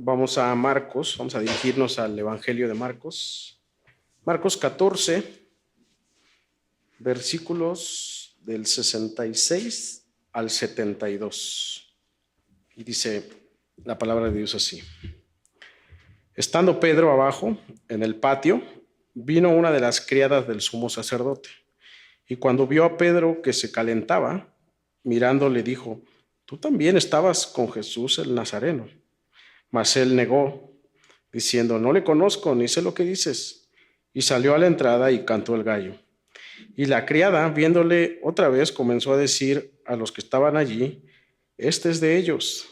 Vamos a Marcos, vamos a dirigirnos al Evangelio de Marcos. Marcos 14, versículos del 66 al 72. Y dice la palabra de Dios así. Estando Pedro abajo, en el patio, vino una de las criadas del sumo sacerdote. Y cuando vio a Pedro que se calentaba, mirando le dijo: «Tú también estabas con Jesús el Nazareno». Mas él negó, diciendo: «No le conozco, ni sé lo que dices». Y salió a la entrada y cantó el gallo. Y la criada, viéndole otra vez, comenzó a decir a los que estaban allí: «Este es de ellos».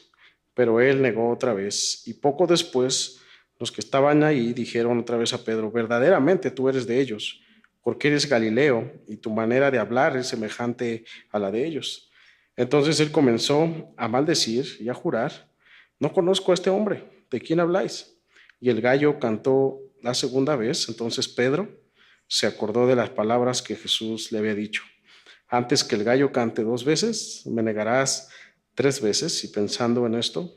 Pero él negó otra vez. Y poco después, los que estaban ahí dijeron otra vez a Pedro: «Verdaderamente tú eres de ellos, porque eres Galileo, y tu manera de hablar es semejante a la de ellos». Entonces él comenzó a maldecir y a jurar: «No conozco a este hombre, ¿de quién habláis?». Y el gallo cantó la segunda vez. Entonces Pedro se acordó de las palabras que Jesús le había dicho: «Antes que el gallo cante 2 veces, me negarás 3 veces». Y pensando en esto,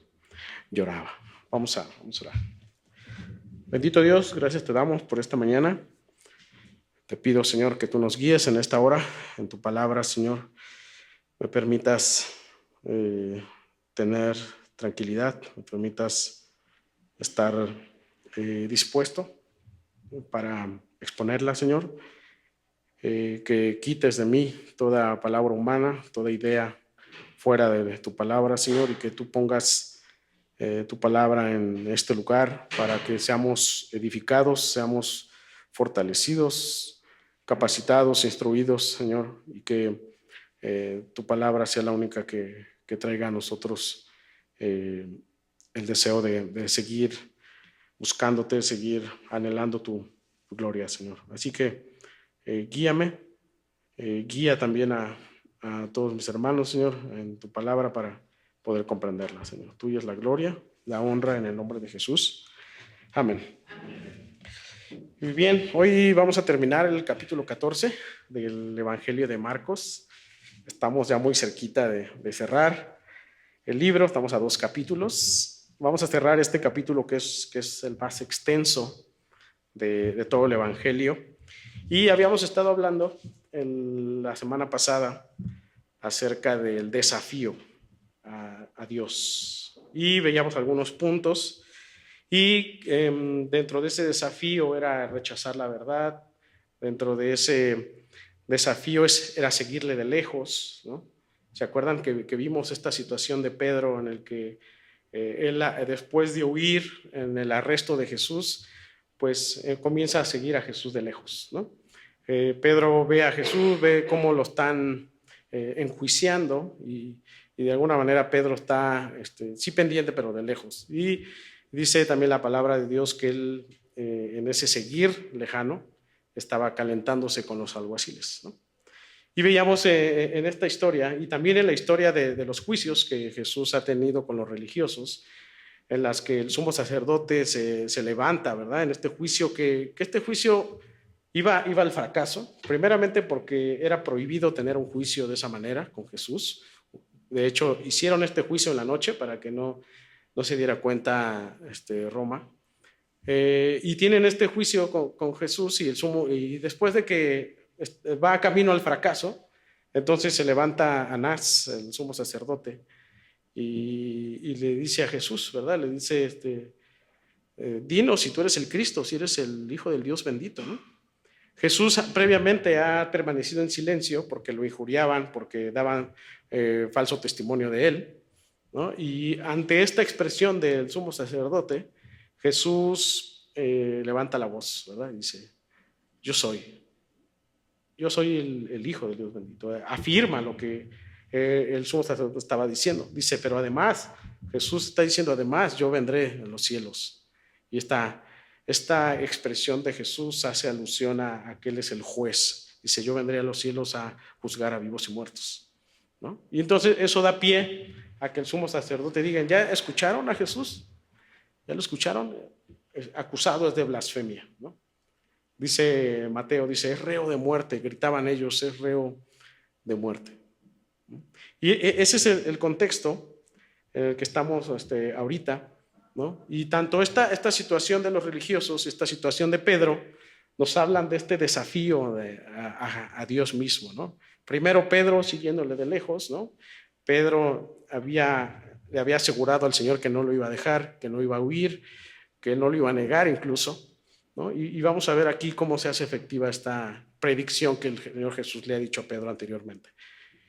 lloraba. Vamos a orar. Bendito Dios, gracias te damos por esta mañana. Te pido, Señor, que tú nos guíes en esta hora, en tu palabra, Señor. Me permitas tener tranquilidad, me permitas estar dispuesto para exponerla, Señor. Que quites de mí toda palabra humana, toda idea fuera de tu palabra, Señor, y que tú pongas tu palabra en este lugar para que seamos edificados, seamos fortalecidos, capacitados, instruidos, Señor, y que tu palabra sea la única que traiga a nosotros el deseo de seguir buscándote, seguir anhelando tu gloria, Señor. Así que guíame, guía también a todos mis hermanos, Señor, en tu palabra para poder comprenderla, Señor. Tuya es la gloria, la honra, en el nombre de Jesús. Amén. Muy bien, hoy vamos a terminar el capítulo 14 del Evangelio de Marcos. Estamos ya muy cerquita de cerrar el libro, estamos a 2 capítulos. Vamos a cerrar este capítulo que es el más extenso de todo el Evangelio. Y habíamos estado hablando la semana pasada acerca del desafío a Dios. Y veíamos algunos puntos. Y dentro de ese desafío era rechazar la verdad. Dentro de ese desafío era seguirle de lejos, ¿no? ¿Se acuerdan que vimos esta situación de Pedro en el que él, después de huir en el arresto de Jesús, pues comienza a seguir a Jesús de lejos, ¿no? Pedro ve a Jesús, ve cómo lo están enjuiciando y de alguna manera Pedro está sí pendiente, pero de lejos. Y dice también la palabra de Dios que él en ese seguir lejano estaba calentándose con los alguaciles, ¿no? Y veíamos en esta historia y también en la historia de los juicios que Jesús ha tenido con los religiosos, en las que el sumo sacerdote se levanta, ¿verdad? En este juicio, que este juicio iba al fracaso, primeramente porque era prohibido tener un juicio de esa manera con Jesús. De hecho, hicieron este juicio en la noche para que no se diera cuenta Roma. Y tienen este juicio con Jesús y después de que va camino al fracaso, entonces se levanta Anás, el sumo sacerdote, y le dice a Jesús, ¿verdad? Le dice, dinos si tú eres el Cristo, si eres el Hijo del Dios bendito, ¿no? Jesús previamente ha permanecido en silencio porque lo injuriaban, porque daban falso testimonio de él, ¿no? Y ante esta expresión del sumo sacerdote, Jesús levanta la voz, ¿verdad? Y dice: yo soy el Hijo del Dios bendito. Afirma lo que el sumo sacerdote estaba diciendo. Dice, pero además, Jesús está diciendo, además, yo vendré en los cielos. Y esta expresión de Jesús hace alusión a que Él es el juez. Dice, yo vendré a los cielos a juzgar a vivos y muertos, ¿no? Y entonces eso da pie a que el sumo sacerdote diga, ¿ya escucharon a Jesús? ¿Ya lo escucharon? Acusado es de blasfemia, ¿no? Dice Mateo, dice, es reo de muerte. Gritaban ellos, es reo de muerte. Y ese es el contexto en el que estamos ahorita. ¿no? Y tanto esta situación de los religiosos, esta situación de Pedro, nos hablan de este desafío a Dios mismo, ¿no? Primero Pedro siguiéndole de lejos, ¿no? Pedro le había asegurado al Señor que no lo iba a dejar, que no iba a huir, que no lo iba a negar incluso, ¿no? Y vamos a ver aquí cómo se hace efectiva esta predicción que el Señor Jesús le ha dicho a Pedro anteriormente.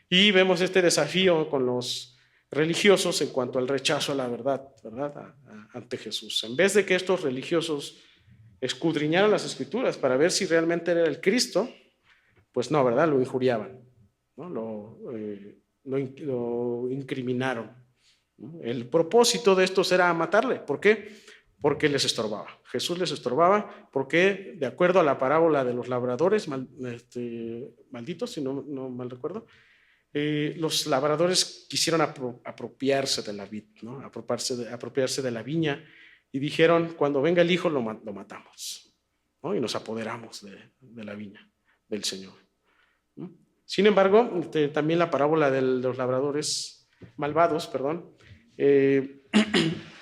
Y vemos este desafío con los religiosos en cuanto al rechazo a la verdad, ¿verdad? Ante Jesús. En vez de que estos religiosos escudriñaran las escrituras para ver si realmente era el Cristo, pues no, ¿verdad? Lo injuriaban, ¿no? Lo incriminaron, ¿no? El propósito de estos era matarle. ¿Por qué? Porque les estorbaba. Jesús les estorbaba porque, de acuerdo a la parábola de los labradores malditos, si no mal recuerdo, los labradores quisieron apropiarse de la vid, ¿no? Apropiarse de la viña, y dijeron: cuando venga el hijo lo matamos, ¿no? Y nos apoderamos de la viña del Señor, ¿no? Sin embargo, también la parábola de los labradores malvados, perdón,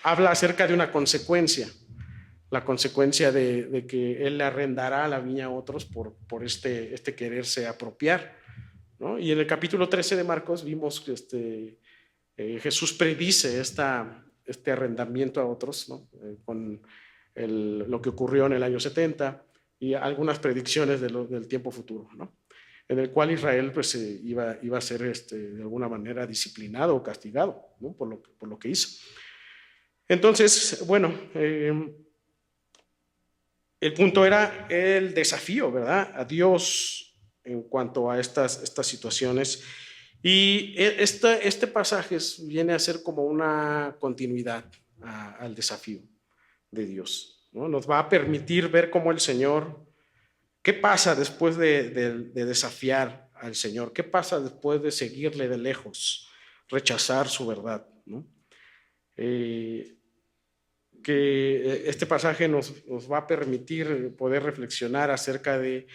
habla acerca de una consecuencia, la consecuencia de que él le arrendará la viña a otros por este quererse apropiar, ¿no? Y en el capítulo 13 de Marcos vimos que Jesús predice este arrendamiento a otros, ¿no? Con lo que ocurrió en el año 70 y algunas predicciones del tiempo futuro, ¿no? En el cual Israel pues, iba a ser de alguna manera disciplinado o castigado, ¿no? por lo que hizo. Entonces, bueno, el punto era el desafío, ¿verdad?, a Dios en cuanto a estas situaciones. Y este pasaje viene a ser como una continuidad al desafío de Dios, ¿no? Nos va a permitir ver cómo el Señor, qué pasa después de desafiar al Señor, qué pasa después de seguirle de lejos, rechazar su verdad, ¿no? Que este pasaje nos va a permitir poder reflexionar acerca de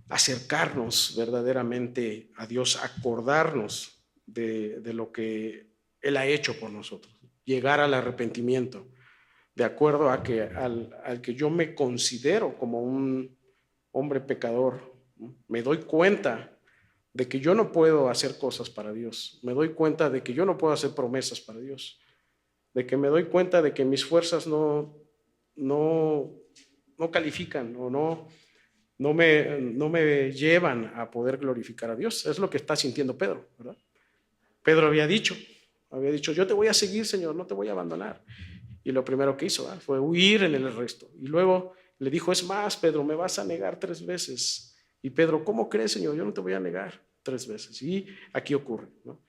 acercarnos verdaderamente a Dios, acordarnos de lo que Él ha hecho por nosotros, llegar al arrepentimiento, de acuerdo a que al que yo me considero como un hombre pecador, ¿no? Me doy cuenta de que yo no puedo hacer cosas para Dios, me doy cuenta de que yo no puedo hacer promesas para Dios, de que me doy cuenta de que mis fuerzas no califican o no me llevan a poder glorificar a Dios. Es lo que está sintiendo Pedro, ¿verdad? Pedro había dicho, yo te voy a seguir, Señor, no te voy a abandonar. Y lo primero que hizo, ¿verdad?, fue huir en el resto. Y luego le dijo: es más, Pedro, me vas a negar 3 veces. Y Pedro: ¿cómo crees, Señor? Yo no te voy a negar 3 veces. Y aquí ocurre, ¿no?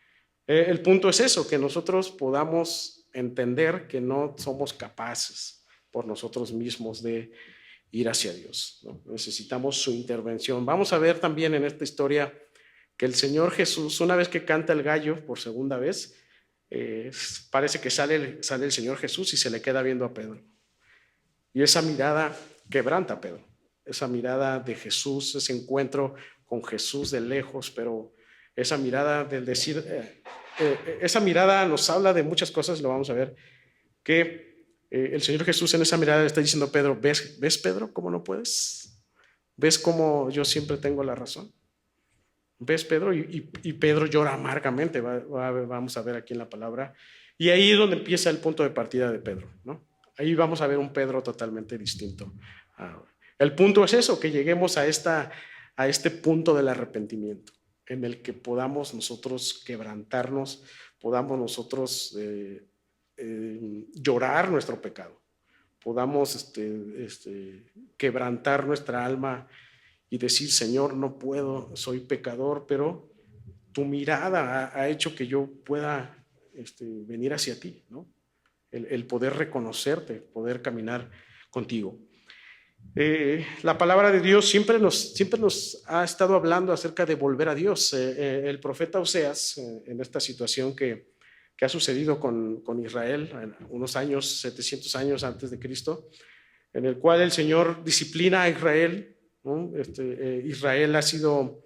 El punto es eso, que nosotros podamos entender que no somos capaces por nosotros mismos de ir hacia Dios, ¿no? Necesitamos su intervención. Vamos a ver también en esta historia que el Señor Jesús, una vez que canta el gallo por segunda vez, parece que sale el Señor Jesús y se le queda viendo a Pedro. Y esa mirada quebranta a Pedro, esa mirada de Jesús, ese encuentro con Jesús de lejos, pero esa mirada del decir, esa mirada nos habla de muchas cosas, lo vamos a ver, que el Señor Jesús en esa mirada le está diciendo a Pedro: ¿ves, Pedro, cómo no puedes? ¿Ves cómo yo siempre tengo la razón? ¿Ves, Pedro? Y Pedro llora amargamente, vamos a ver aquí en la palabra. Y ahí es donde empieza el punto de partida de Pedro, ¿no? Ahí vamos a ver un Pedro totalmente distinto. El punto es eso, que lleguemos a este punto del arrepentimiento, en el que podamos nosotros quebrantarnos, podamos nosotros llorar nuestro pecado, podamos quebrantar nuestra alma y decir: Señor, no puedo, soy pecador, pero tu mirada ha hecho que yo pueda venir hacia ti, ¿no? El poder reconocerte, poder caminar contigo. La palabra de Dios siempre nos ha estado hablando acerca de volver a Dios. El profeta Oseas, en esta situación que ha sucedido con Israel en unos años, 700 años antes de Cristo, en el cual el Señor disciplina a Israel, ¿no? Israel ha sido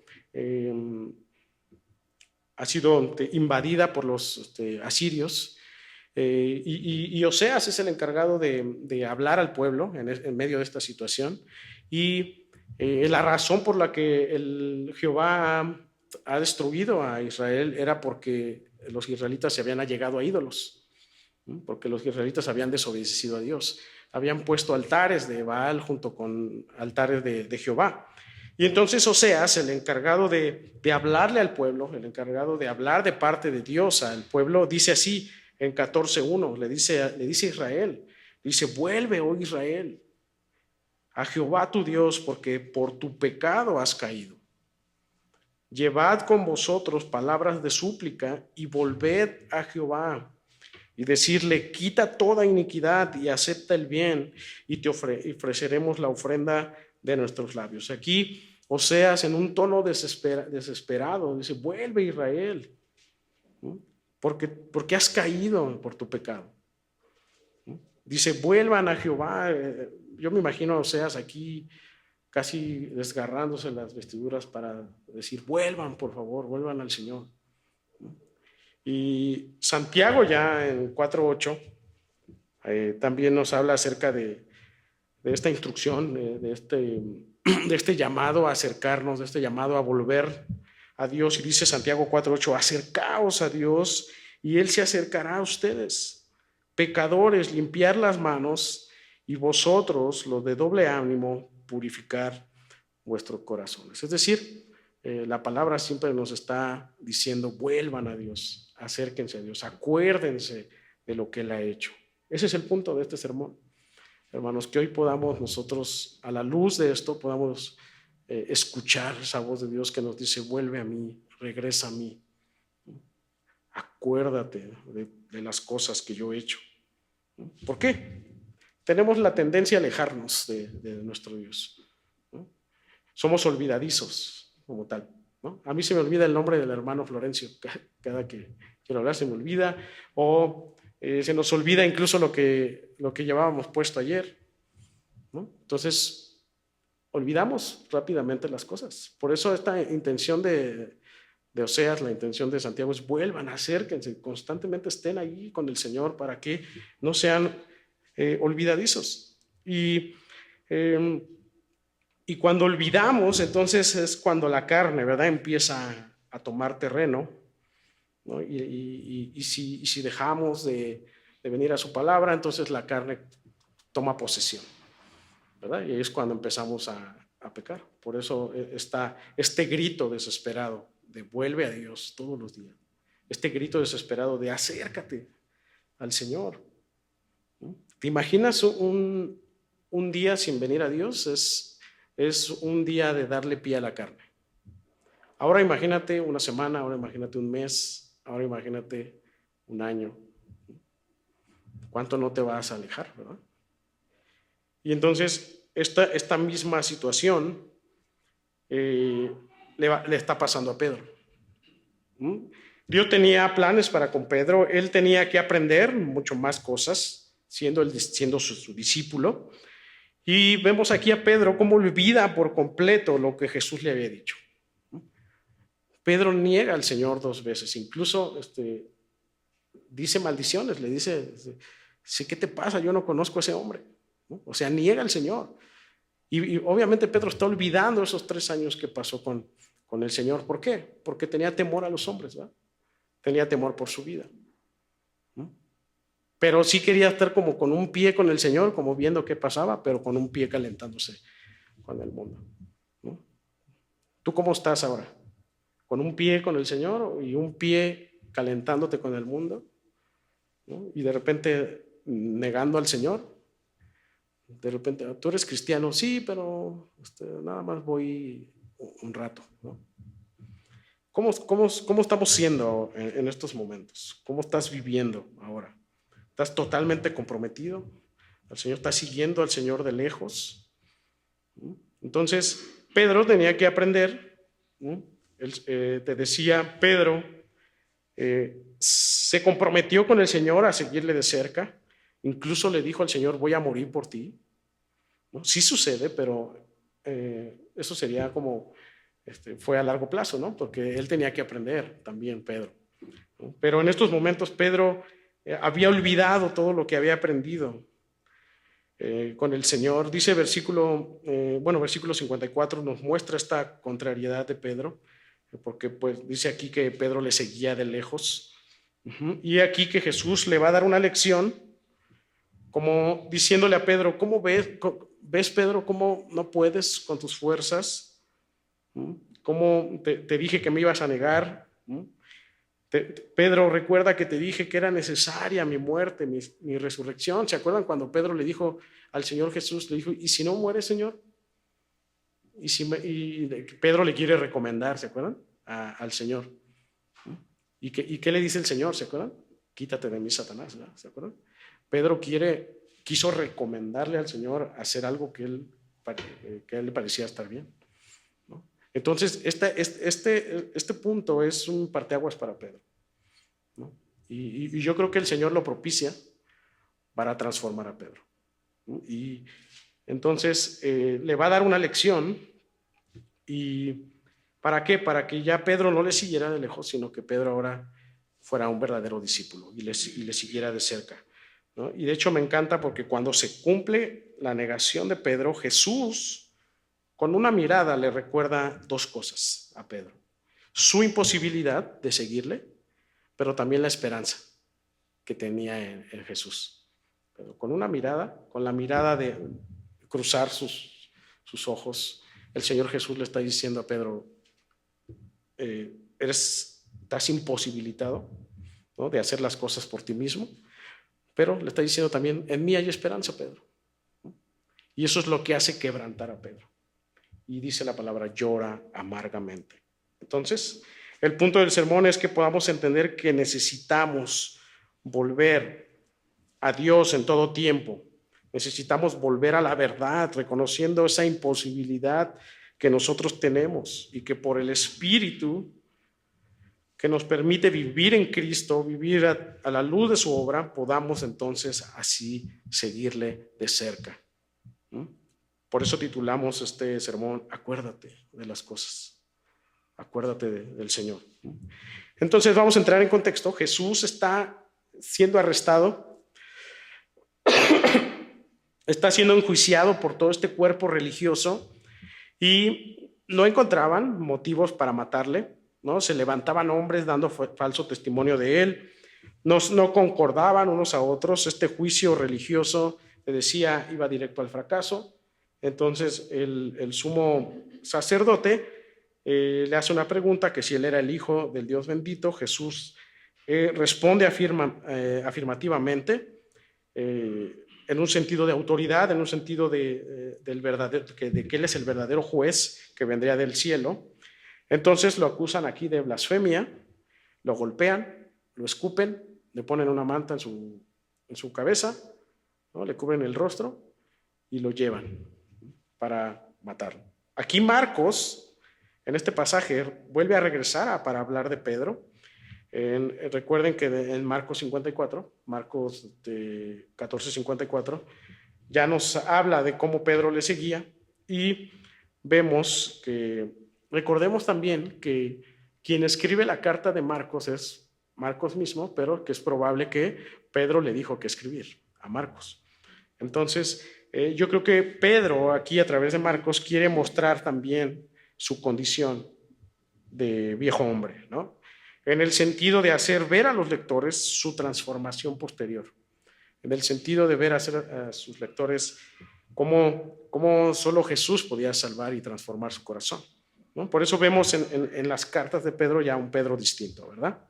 invadida por los asirios, Y Oseas es el encargado de hablar al pueblo en medio de esta situación. Y la razón por la que Jehová ha destruido a Israel era porque los israelitas se habían allegado a ídolos, ¿no? Porque los israelitas habían desobedecido a Dios, habían puesto altares de Baal junto con altares de Jehová. Y entonces Oseas, el encargado de hablarle al pueblo, el encargado de hablar de parte de Dios al pueblo, dice así en 14:1, le dice a Israel, dice: vuelve, oh Israel, a Jehová tu Dios, porque por tu pecado has caído. Llevad con vosotros palabras de súplica y volved a Jehová y decirle: quita toda iniquidad y acepta el bien, y te ofreceremos la ofrenda de nuestros labios. Aquí Oseas, en un tono desesperado, dice: vuelve, Israel, ¿no? Porque has caído por tu pecado, ¿no? Dice: vuelvan a Jehová. Yo me imagino a Oseas aquí casi desgarrándose las vestiduras para decir: vuelvan, por favor, vuelvan al Señor, ¿no? Y Santiago, ya en 4:8, también nos habla acerca de esta instrucción, de este llamado a acercarnos, de este llamado a volver a Dios. Y dice Santiago 4:8: acercaos a Dios y Él se acercará a ustedes. Pecadores, limpiar las manos, y vosotros, los de doble ánimo, purificar vuestros corazones. Es decir, la palabra siempre nos está diciendo: vuelvan a Dios, acérquense a Dios, acuérdense de lo que Él ha hecho. Ese es el punto de este sermón, hermanos, que hoy podamos nosotros, a la luz de esto, podamos escuchar esa voz de Dios que nos dice: vuelve a mí, regresa a mí, acuérdate de las cosas que yo he hecho. ¿Por qué? Tenemos la tendencia a alejarnos de nuestro Dios, ¿no? Somos olvidadizos como tal, ¿no? A mí se me olvida el nombre del hermano Florencio, cada que quiero hablar se me olvida, o se nos olvida incluso lo que llevábamos puesto ayer, ¿no? Entonces, olvidamos rápidamente las cosas. Por eso esta intención de Oseas, la intención de Santiago es: vuelvan, acérquense, constantemente estén ahí con el Señor para que no sean olvidadizos. Y cuando olvidamos, entonces es cuando la carne, ¿verdad?, empieza a tomar terreno, ¿no? Y si dejamos de venir a su palabra, entonces la carne toma posesión, ¿verdad? Y es cuando empezamos a pecar. Por eso está este grito desesperado de: vuelve a Dios todos los días. Este grito desesperado de: acércate al Señor, ¿no? ¿Te imaginas un día sin venir a Dios? Es un día de darle pie a la carne. Ahora imagínate una semana, ahora imagínate un mes, ahora imagínate un año. ¿Cuánto no te vas a alejar, verdad? Y entonces esta misma situación le está pasando a Pedro. Dios tenía planes para con Pedro. Él tenía que aprender mucho más cosas siendo su discípulo. Y vemos aquí a Pedro cómo olvida por completo lo que Jesús le había dicho. Pedro niega al Señor 2 veces, incluso dice maldiciones, le dice: ¿qué te pasa? Yo no conozco a ese hombre, ¿no? O sea, niega al Señor. Y obviamente Pedro está olvidando esos 3 años que pasó con el Señor. ¿Por qué? Porque tenía temor a los hombres, ¿verdad? Tenía temor por su vida, ¿no? Pero sí quería estar como con un pie con el Señor, como viendo qué pasaba, pero con un pie calentándose con el mundo, ¿no? ¿Tú cómo estás ahora? ¿Con un pie con el Señor y un pie calentándote con el mundo, ¿no? Y de repente negando al Señor. De repente: tú eres cristiano, sí, pero nada más voy un rato, ¿no? ¿Cómo estamos siendo en estos momentos? ¿Cómo estás viviendo ahora? ¿Estás totalmente comprometido al Señor? ¿Estás siguiendo al Señor de lejos? Entonces, Pedro tenía que aprender, ¿no? Te decía, Pedro se comprometió con el Señor a seguirle de cerca. Incluso le dijo al Señor: voy a morir por ti, ¿no? Sí sucede, pero eso sería como, fue a largo plazo, ¿no? Porque él tenía que aprender también, Pedro, ¿no? Pero en estos momentos Pedro había olvidado todo lo que había aprendido con el Señor. Dice versículo 54 nos muestra esta contrariedad de Pedro, porque pues dice aquí que Pedro le seguía de lejos. Y aquí que Jesús le va a dar una lección, como diciéndole a Pedro, ¿cómo ves Pedro, cómo no puedes con tus fuerzas? ¿Cómo te dije que me ibas a negar? Pedro, recuerda que te dije que era necesaria mi muerte, mi resurrección. ¿Se acuerdan cuando Pedro le dijo al Señor Jesús, le dijo, ¿y si no muere, Señor? Y Pedro le quiere recomendar, ¿se acuerdan? Al Señor. ¿Y qué le dice el Señor? ¿Se acuerdan? Quítate de mí, Satanás, ¿verdad? ¿Se acuerdan? Pedro quiso recomendarle al Señor hacer algo que a él le parecía estar bien, ¿no? Entonces, este punto es un parteaguas para Pedro, ¿no? Y yo creo que el Señor lo propicia para transformar a Pedro, ¿no? Y entonces le va a dar una lección. ¿Y para qué? Para que ya Pedro no le siguiera de lejos, sino que Pedro ahora fuera un verdadero discípulo y le siguiera de cerca, ¿no? Y de hecho me encanta porque cuando se cumple la negación de Pedro, Jesús con una mirada le recuerda dos cosas a Pedro: su imposibilidad de seguirle, pero también la esperanza que tenía en Jesús. Pero con una mirada, con la mirada de cruzar sus ojos, el Señor Jesús le está diciendo a Pedro, estás imposibilitado, ¿no?, de hacer las cosas por ti mismo, pero le está diciendo también, en mí hay esperanza, Pedro, ¿no? Y eso es lo que hace quebrantar a Pedro. Y dice la palabra, llora amargamente. Entonces, el punto del sermón es que podamos entender que necesitamos volver a Dios en todo tiempo. Necesitamos volver a la verdad, reconociendo esa imposibilidad que nosotros tenemos y que por el Espíritu que nos permite vivir en Cristo, vivir a la luz de su obra, podamos entonces así seguirle de cerca. Por eso titulamos este sermón, acuérdate de las cosas, acuérdate del Señor. Entonces vamos a entrar en contexto. Jesús está siendo arrestado, está siendo enjuiciado por todo este cuerpo religioso y no encontraban motivos para matarle, ¿no? Se levantaban hombres dando falso testimonio de él, no concordaban unos a otros. Este juicio religioso, le decía, iba directo al fracaso. Entonces el sumo sacerdote le hace una pregunta, que si él era el hijo del Dios bendito. Jesús responde afirmativamente, en un sentido de autoridad, en un sentido de que él es el verdadero juez que vendría del cielo. Entonces lo acusan aquí de blasfemia, lo golpean, lo escupen, le ponen una manta en su cabeza, ¿no? Le cubren el rostro y lo llevan para matarlo. Aquí Marcos, en este pasaje, vuelve a regresar para hablar de Pedro. Recuerden que en Marcos 54, Marcos 14:54, ya nos habla de cómo Pedro le seguía, y vemos que, recordemos también que quien escribe la carta de Marcos es Marcos mismo, pero que es probable que Pedro le dijo que escribir a Marcos. Entonces, yo creo que Pedro aquí a través de Marcos quiere mostrar también su condición de viejo hombre, ¿no?, en el sentido de hacer ver a los lectores su transformación posterior, en el sentido de ver a sus lectores cómo solo Jesús podía salvar y transformar su corazón, ¿no? Por eso vemos en las cartas de Pedro ya un Pedro distinto, ¿verdad?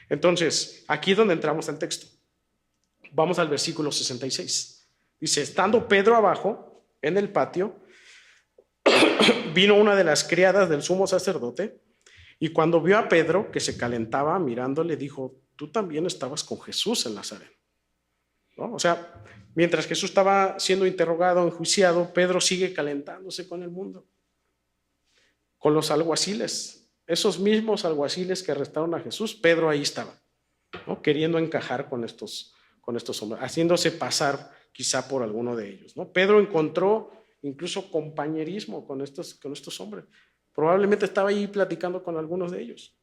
Entonces, aquí es donde entramos al texto. Vamos al versículo 66. Dice, estando Pedro abajo en el patio, vino una de las criadas del sumo sacerdote, y cuando vio a Pedro que se calentaba mirándole, dijo, tú también estabas con Jesús en Nazaret, ¿no? O sea, mientras Jesús estaba siendo interrogado, enjuiciado, Pedro sigue calentándose con el mundo, con los alguaciles, esos mismos alguaciles que arrestaron a Jesús. Pedro ahí estaba, ¿no?, queriendo encajar con estos hombres, haciéndose pasar quizá por alguno de ellos, ¿no? Pedro encontró incluso compañerismo con estos hombres. Probablemente estaba ahí platicando con algunos de ellos,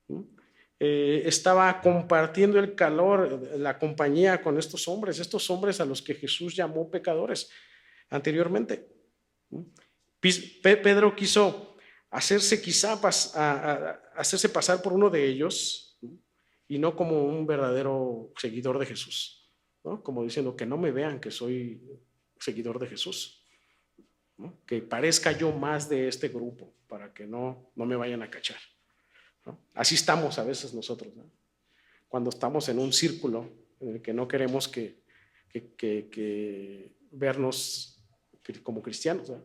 ¿no? estaba compartiendo el calor, la compañía con estos hombres a los que Jesús llamó pecadores anteriormente. Pedro quiso hacerse hacerse pasar por uno de ellos, y no como un verdadero seguidor de Jesús, ¿no? Como diciendo que no me vean que soy seguidor de Jesús, ¿no? Que parezca yo más de este grupo para que no me vayan a cachar, ¿no? Así estamos a veces nosotros, ¿no? Cuando estamos en un círculo en el que no queremos que vernos como cristianos, ¿no?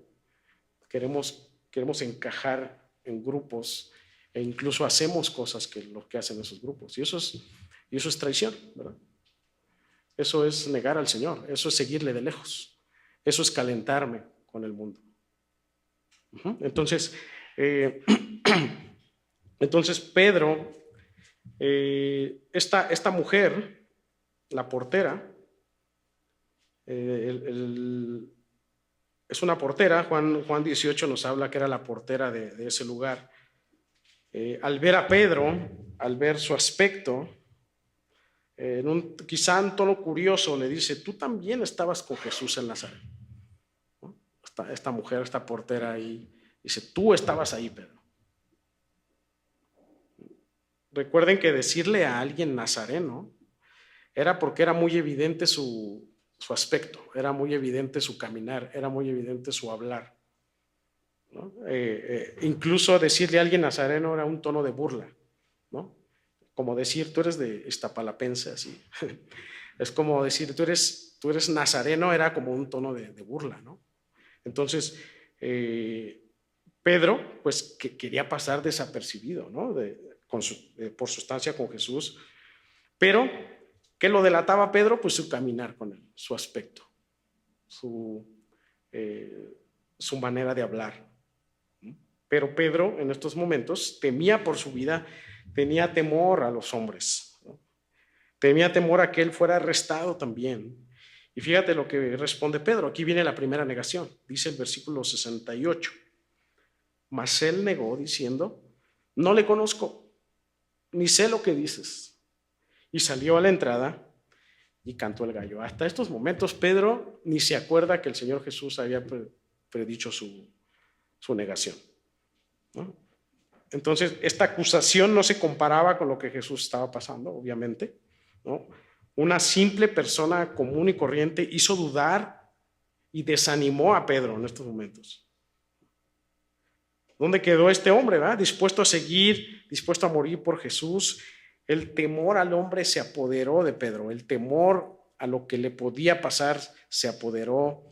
Queremos encajar en grupos e incluso hacemos cosas que lo que hacen esos grupos, y eso es traición, ¿verdad? Eso es negar al Señor, eso es seguirle de lejos, eso es calentarme con el mundo. Entonces, Pedro, esta mujer, la portera, es una portera. Juan 18 nos habla que era la portera de ese lugar. Al ver a Pedro, al ver su aspecto, quizá en tono curioso, le dice: tú también estabas con Jesús en Nazaret, ¿no? Esta mujer, esta portera ahí, dice: tú estabas ahí, Pedro. Recuerden que decirle a alguien nazareno era porque era muy evidente su aspecto, era muy evidente su caminar, era muy evidente su hablar, ¿no? Incluso decirle a alguien nazareno era un tono de burla, ¿no? Como decir: tú eres de Iztapalapense, así. Es como decir: tú eres nazareno, era como un tono de burla, ¿no? Entonces, Pedro, pues, que quería pasar desapercibido, ¿no? Por su estancia con Jesús, pero ¿qué lo delataba a Pedro? Pues su caminar con él, su aspecto, su manera de hablar. Pero Pedro en estos momentos temía por su vida, tenía temor a los hombres, ¿no? Tenía temor a que él fuera arrestado también. Y fíjate lo que responde Pedro. Aquí viene la primera negación. Dice el versículo 68. Mas él negó diciendo: no le conozco, ni sé lo que dices. Y salió a la entrada y cantó el gallo. Hasta estos momentos Pedro ni se acuerda que el Señor Jesús había predicho su negación, ¿no? Entonces, esta acusación no se comparaba con lo que Jesús estaba pasando, obviamente, ¿no? Una simple persona común y corriente hizo dudar y desanimó a Pedro en estos momentos. ¿Dónde quedó este hombre, ¿verdad? Dispuesto a seguir, dispuesto a morir por Jesús. El temor al hombre se apoderó de Pedro, el temor a lo que le podía pasar se apoderó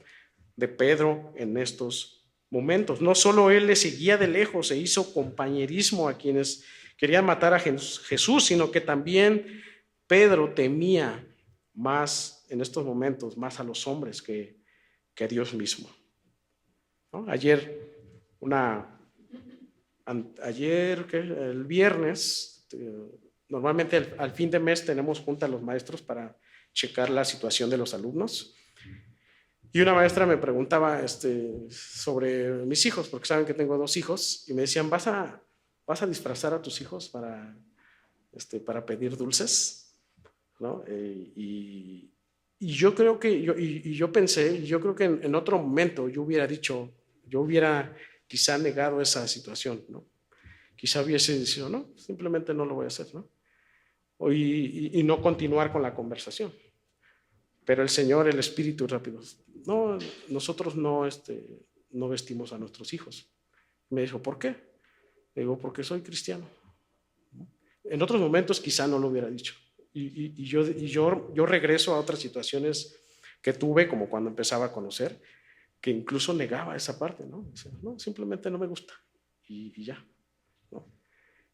de Pedro en estos momentos. No solo él le seguía de lejos, se hizo compañerismo a quienes querían matar a Jesús, sino que también Pedro temía más en estos momentos, más a los hombres que a Dios mismo, ¿no? El viernes, normalmente al fin de mes tenemos junta a los maestros para checar la situación de los alumnos. Y una maestra me preguntaba sobre mis hijos, porque saben que tengo 2 hijos, y me decían: ¿vas a disfrazar a tus hijos para pedir dulces? ¿No? Y yo creo que, yo pensé, yo creo que en otro momento yo hubiera quizá negado esa situación, ¿no? Quizá hubiese dicho: no, simplemente no lo voy a hacer, ¿no? Y no continuar con la conversación. Pero el Señor, el Espíritu rápido: no, nosotros no vestimos a nuestros hijos. Me dijo: ¿por qué? Le digo: porque soy cristiano. En otros momentos quizá no lo hubiera dicho. Y yo regreso a otras situaciones que tuve, como cuando empezaba a conocer, que incluso negaba esa parte, ¿no? Dice: no, simplemente no me gusta. Y ya, ¿no?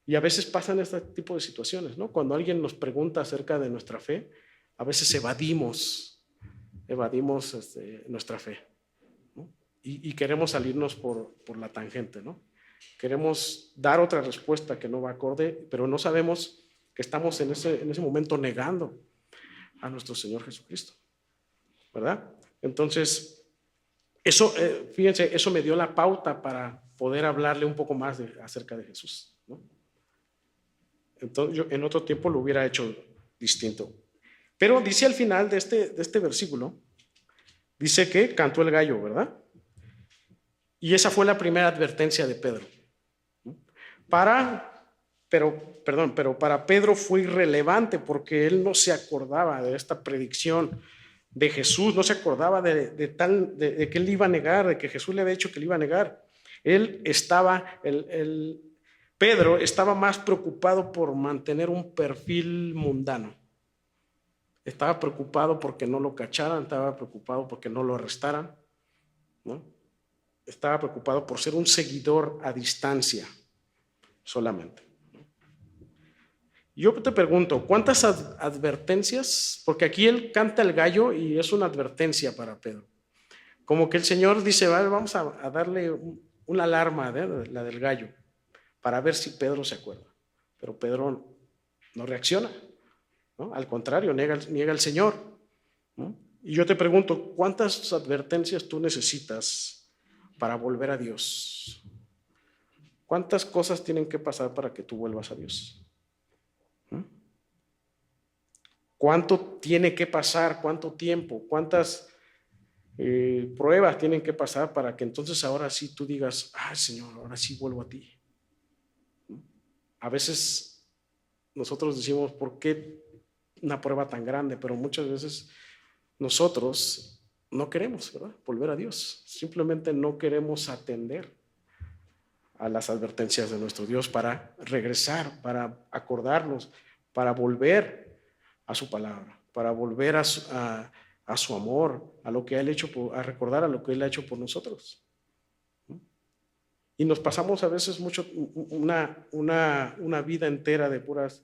Y a veces pasan este tipo de situaciones, ¿no? Cuando alguien nos pregunta acerca de nuestra fe, a veces evadimos nuestra fe, ¿no? Y queremos salirnos por la tangente, ¿no? Queremos dar otra respuesta que no va acorde, pero no sabemos que estamos en ese momento negando a nuestro Señor Jesucristo, ¿verdad? Entonces, eso, fíjense, eso me dio la pauta para poder hablarle un poco más acerca de Jesús, ¿no? Entonces, yo en otro tiempo lo hubiera hecho distinto. Pero dice al final de este versículo, dice que cantó el gallo, ¿verdad? Y esa fue la primera advertencia de Pedro. Pero para Pedro fue irrelevante porque él no se acordaba de esta predicción de Jesús, no se acordaba de que él iba a negar, de que Jesús le había dicho que le iba a negar. Pedro estaba más preocupado por mantener un perfil mundano. Estaba preocupado porque no lo cacharan, estaba preocupado porque no lo arrestaran, ¿no? Estaba preocupado por ser un seguidor a distancia solamente. Yo te pregunto, ¿cuántas advertencias? Porque aquí él canta el gallo y es una advertencia para Pedro. Como que el Señor dice, vale, vamos a darle una alarma, la del gallo, para ver si Pedro se acuerda. Pero Pedro no reacciona, ¿no? Al contrario, niega al Señor, ¿no? Y yo te pregunto, ¿cuántas advertencias tú necesitas para volver a Dios? ¿Cuántas cosas tienen que pasar para que tú vuelvas a Dios? ¿Cuánto tiene que pasar? ¿Cuánto tiempo? ¿Cuántas pruebas tienen que pasar para que entonces ahora sí tú digas, Señor, ahora sí vuelvo a ti? A veces nosotros decimos, ¿por qué una prueba tan grande? Pero muchas veces nosotros no queremos, ¿verdad?, volver a Dios. Simplemente no queremos atender a las advertencias de nuestro Dios para regresar, para acordarnos, para volver a su palabra, para volver a su amor, a lo que Él ha hecho, a recordar a lo que Él ha hecho por nosotros. Y nos pasamos a veces una vida entera de puras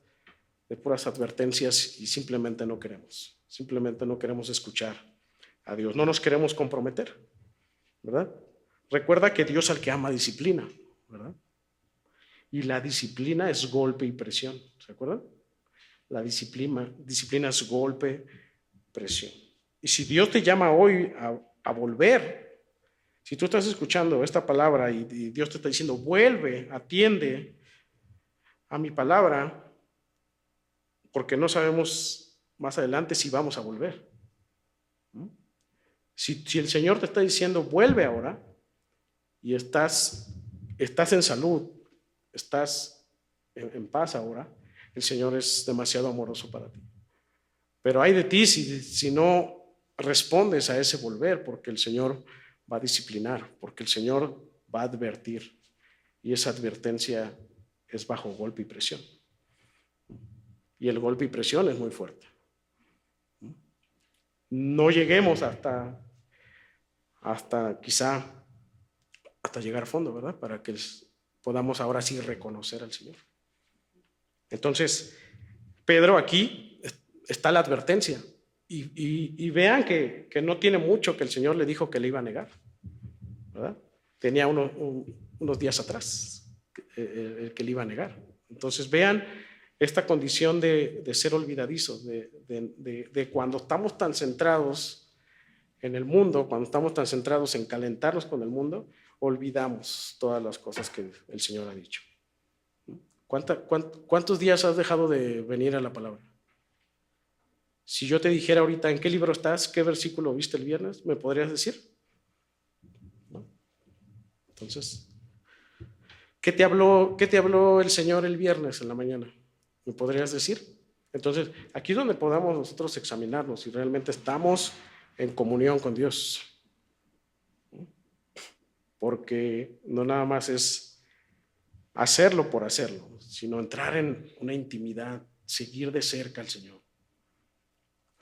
advertencias y simplemente no queremos escuchar a Dios, no nos queremos comprometer, ¿verdad? Recuerda que Dios al que ama disciplina, ¿verdad? Y la disciplina es golpe y presión, ¿se acuerdan? La disciplina es golpe, presión. Y si Dios te llama hoy a volver, si tú estás escuchando esta palabra y Dios te está diciendo, vuelve, atiende a mi palabra, porque no sabemos más adelante si vamos a volver. Si el Señor te está diciendo, vuelve ahora, y estás en salud, estás en paz ahora, el Señor es demasiado amoroso para ti. Pero hay de ti si no respondes a ese volver, porque el Señor va a disciplinar, porque el Señor va a advertir, y esa advertencia es bajo golpe y presión. Y el golpe y presión es muy fuerte. No lleguemos hasta llegar a fondo, ¿verdad? Para que podamos ahora sí reconocer al Señor. Entonces, Pedro, aquí está la advertencia. Y vean que no tiene mucho que el Señor le dijo que le iba a negar, ¿verdad? Tenía unos días atrás el que le iba a negar. Entonces vean esta condición de ser olvidadizos, de cuando estamos tan centrados en el mundo, cuando estamos tan centrados en calentarnos con el mundo, olvidamos todas las cosas que el Señor ha dicho. ¿Cuántos días has dejado de venir a la palabra? Si yo te dijera ahorita en qué libro estás, qué versículo viste el viernes, ¿me podrías decir? ¿No? Entonces, ¿qué te habló el Señor el viernes en la mañana? ¿Me podrías decir? Entonces, aquí es donde podamos nosotros examinarnos si realmente estamos en comunión con Dios. Porque no nada más es hacerlo por hacerlo, sino entrar en una intimidad, seguir de cerca al Señor,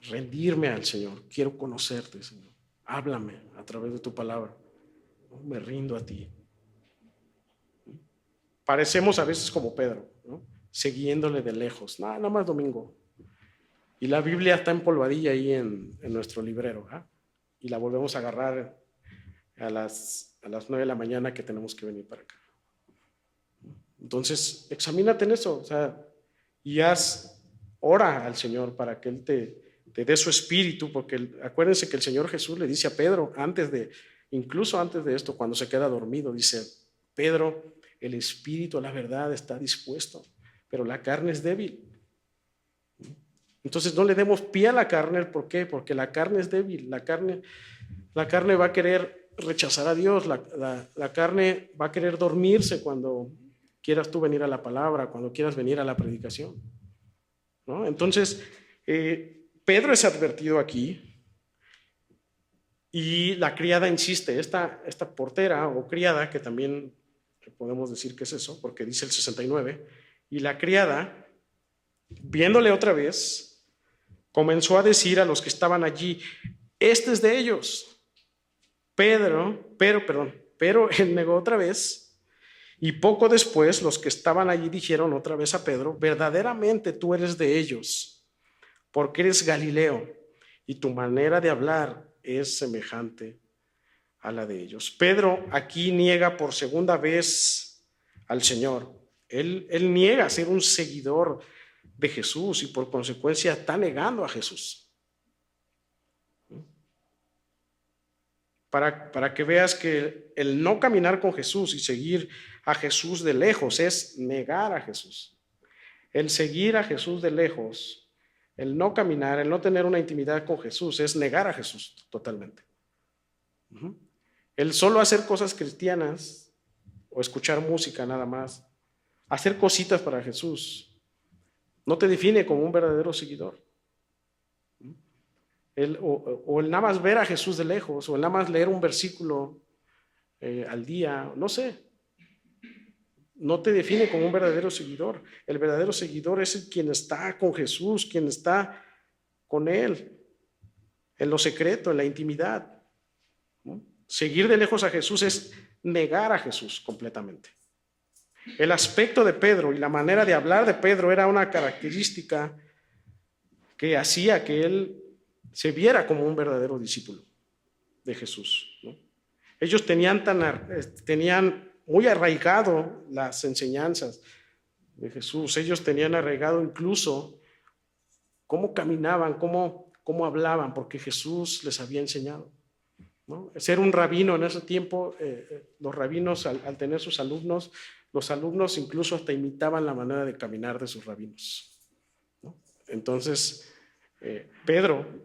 rendirme al Señor. Quiero conocerte, Señor. Háblame a través de tu palabra. Me rindo a ti. Parecemos a veces como Pedro, ¿no?, siguiéndole de lejos. Nada más domingo. Y la Biblia está empolvadilla ahí en nuestro librero, ¿eh? Y la volvemos a agarrar a las 9 de la mañana que tenemos que venir para acá. Entonces, examínate en eso, y ora al Señor para que Él te dé su espíritu, porque acuérdense que el Señor Jesús le dice a Pedro, incluso antes de esto, cuando se queda dormido, dice, Pedro, el espíritu a la verdad está dispuesto, pero la carne es débil. Entonces no le demos pie a la carne. ¿Por qué? Porque la carne es débil. La carne va a querer rechazar a Dios. La carne va a querer dormirse cuando quieras tú venir a la palabra, cuando quieras venir a la predicación, ¿no? Entonces, Pedro es advertido aquí y la criada insiste. Esta portera o criada, que también podemos decir que es eso, porque dice el 69, y la criada, viéndole otra vez, comenzó a decir a los que estaban allí: este es de ellos. Pero él negó otra vez, y poco después los que estaban allí dijeron otra vez a Pedro: verdaderamente tú eres de ellos, porque eres Galileo, y tu manera de hablar es semejante a la de ellos. Pedro aquí niega por segunda vez al Señor. Él niega ser un seguidor de Jesús y por consecuencia está negando a Jesús. Para que veas que el no caminar con Jesús y seguir a Jesús de lejos es negar a Jesús. El seguir a Jesús de lejos, el no caminar, el no tener una intimidad con Jesús es negar a Jesús totalmente. El solo hacer cosas cristianas o escuchar música nada más, hacer cositas para Jesús, no te define como un verdadero seguidor. El nada más ver a Jesús de lejos, o el nada más leer un versículo al día, no sé, no te define como un verdadero seguidor. El verdadero seguidor es el quien está con Jesús, quien está con Él, en lo secreto, en la intimidad, ¿no? Seguir de lejos a Jesús es negar a Jesús completamente. El aspecto de Pedro y la manera de hablar de Pedro era una característica que hacía que él se viera como un verdadero discípulo de Jesús, ¿no? Ellos tenían muy arraigado las enseñanzas de Jesús. Ellos tenían arraigado incluso cómo caminaban, cómo hablaban, porque Jesús les había enseñado, ¿no? Ser un rabino en ese tiempo, los rabinos al tener sus alumnos, los alumnos incluso hasta imitaban la manera de caminar de sus rabinos, ¿no? Entonces, Pedro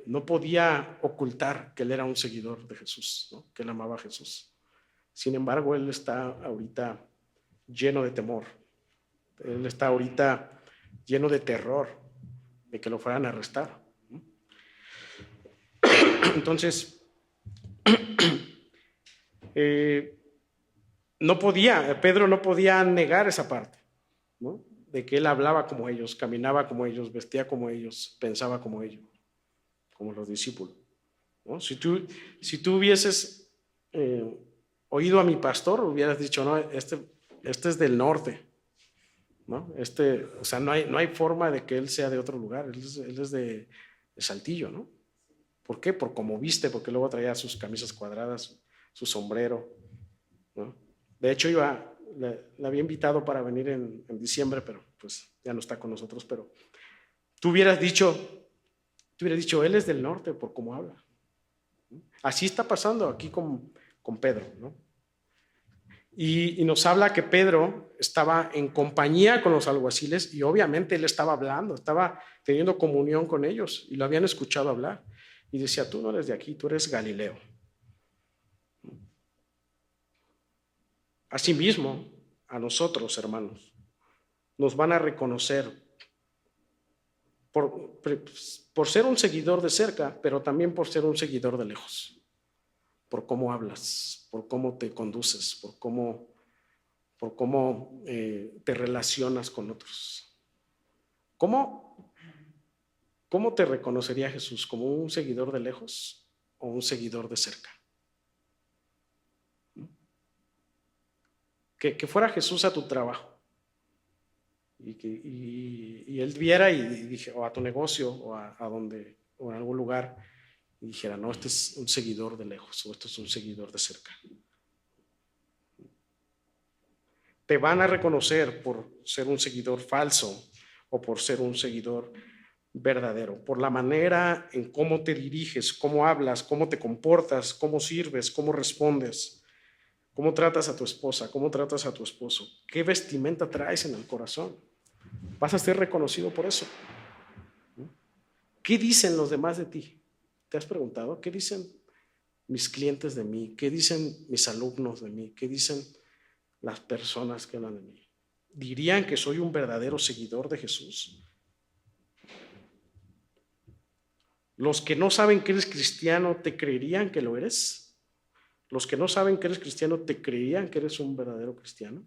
no podía ocultar que él era un seguidor de Jesús, ¿no? Que él amaba a Jesús. Sin embargo, él está ahorita lleno de temor. Él está ahorita lleno de terror de que lo fueran a arrestar, ¿no? Entonces, Pedro no podía negar esa parte, ¿no? De que él hablaba como ellos, caminaba como ellos, vestía como ellos, pensaba como ellos, como los discípulos, ¿no? Si tú hubieses oído a mi pastor, hubieras dicho: no, este es del norte, ¿no? O sea, no hay forma de que él sea de otro lugar. Él es de Saltillo, ¿no? ¿Por qué? Por cómo viste, porque luego traía sus camisas cuadradas, su sombrero, ¿no? De hecho, le había invitado para venir en diciembre, pero pues ya no está con nosotros. Pero tú hubieras dicho, él es del norte por cómo habla. Así está pasando aquí con Pedro, ¿no? Y nos habla que Pedro estaba en compañía con los alguaciles y obviamente él estaba hablando, estaba teniendo comunión con ellos y lo habían escuchado hablar. Y decía: tú no eres de aquí, tú eres Galileo. Asimismo, a nosotros, hermanos, nos van a reconocer por ser un seguidor de cerca, pero también por ser un seguidor de lejos, por cómo hablas, por cómo te conduces, por cómo te relacionas con otros. ¿Cómo te reconocería Jesús? ¿Como un seguidor de lejos o un seguidor de cerca? Que fuera Jesús a tu trabajo y él viera y dije, o a tu negocio o a donde, o en algún lugar, y dijera: no, este es un seguidor de lejos o este es un seguidor de cerca. Te van a reconocer por ser un seguidor falso o por ser un seguidor verdadero, por la manera en cómo te diriges, cómo hablas, cómo te comportas, cómo sirves, cómo respondes, ¿Cómo tratas a tu esposa? ¿Cómo tratas a tu esposo? ¿Qué vestimenta traes en el corazón? Vas a ser reconocido por eso. ¿Qué dicen los demás de ti? ¿Te has preguntado? ¿Qué dicen mis clientes de mí? ¿Qué dicen mis alumnos de mí? ¿Qué dicen las personas que hablan de mí? ¿Dirían que soy un verdadero seguidor de Jesús? ¿Los que no saben que eres cristiano te creerían que lo eres? ¿Los que no saben que eres cristiano te creerían que eres un verdadero cristiano?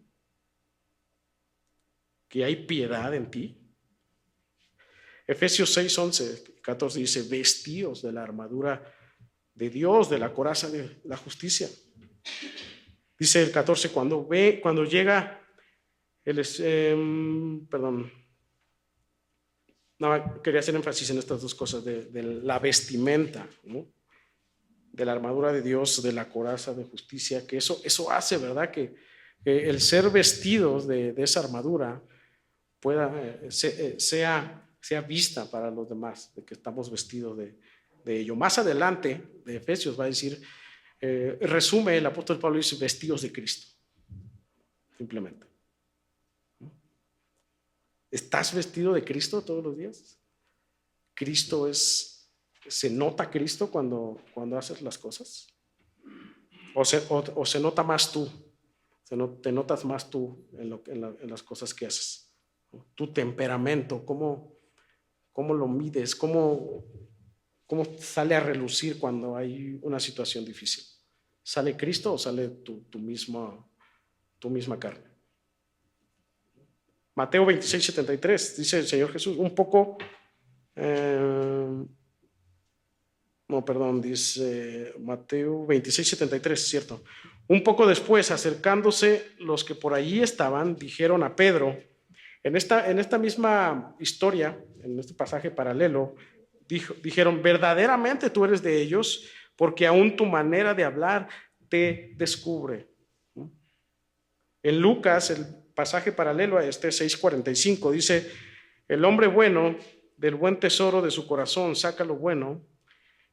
¿Que hay piedad en ti? Efesios 6, 11, 14 dice, vestíos de la armadura de Dios, de la coraza de la justicia. Dice el 14, cuando llega quería hacer énfasis en estas dos cosas, de la vestimenta, ¿no? De la armadura de Dios, de la coraza de justicia, que eso hace, ¿verdad? Que el ser vestidos de esa armadura sea vista para los demás, de que estamos vestidos de ello. Más adelante, de Efesios, va a decir, resume el apóstol Pablo, dice, vestidos de Cristo, simplemente. ¿Estás vestido de Cristo todos los días? ¿Se nota Cristo cuando haces las cosas? ¿O se nota más tú? ¿Te notas más tú en las cosas que haces? Tu temperamento, ¿cómo lo mides? ¿Cómo sale a relucir cuando hay una situación difícil? ¿Sale Cristo o sale tu misma carne? Mateo 26, 73, dice el Señor Jesús, dice Mateo 26, 73, cierto. Un poco después, acercándose los que por allí estaban, dijeron a Pedro, en esta misma historia, en este pasaje paralelo, dijeron, verdaderamente tú eres de ellos, porque aún tu manera de hablar te descubre. En Lucas, el pasaje paralelo a este 6:45, dice, el hombre bueno del buen tesoro de su corazón saca lo bueno,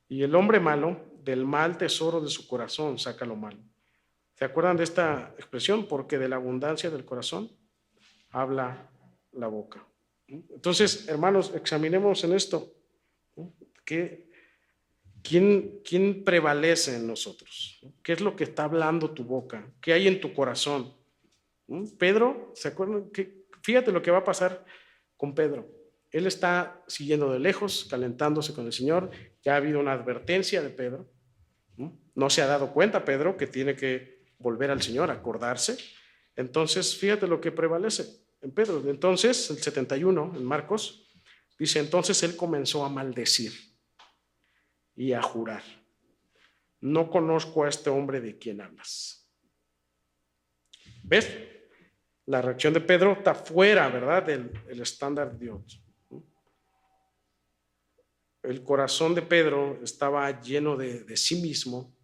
y el hombre malo del mal tesoro de su corazón saca lo malo. ¿Se acuerdan de esta expresión? Porque de la abundancia del corazón habla la boca. Entonces, hermanos, examinemos en esto. ¿Quién prevalece en nosotros? ¿Qué es lo que está hablando tu boca? ¿Qué hay en tu corazón? Pedro, ¿se acuerdan? Fíjate lo que va a pasar con Pedro. Él está siguiendo de lejos, calentándose con el Señor. Ya ha habido una advertencia de Pedro. No se ha dado cuenta Pedro que tiene que volver al Señor, acordarse. Entonces, fíjate lo que prevalece en Pedro. Entonces, el 71, en Marcos, dice, entonces él comenzó a maldecir y a jurar. No conozco a este hombre de quien hablas. ¿Ves? La reacción de Pedro está fuera, ¿verdad?, del estándar de Dios. El corazón de Pedro estaba lleno de sí mismo,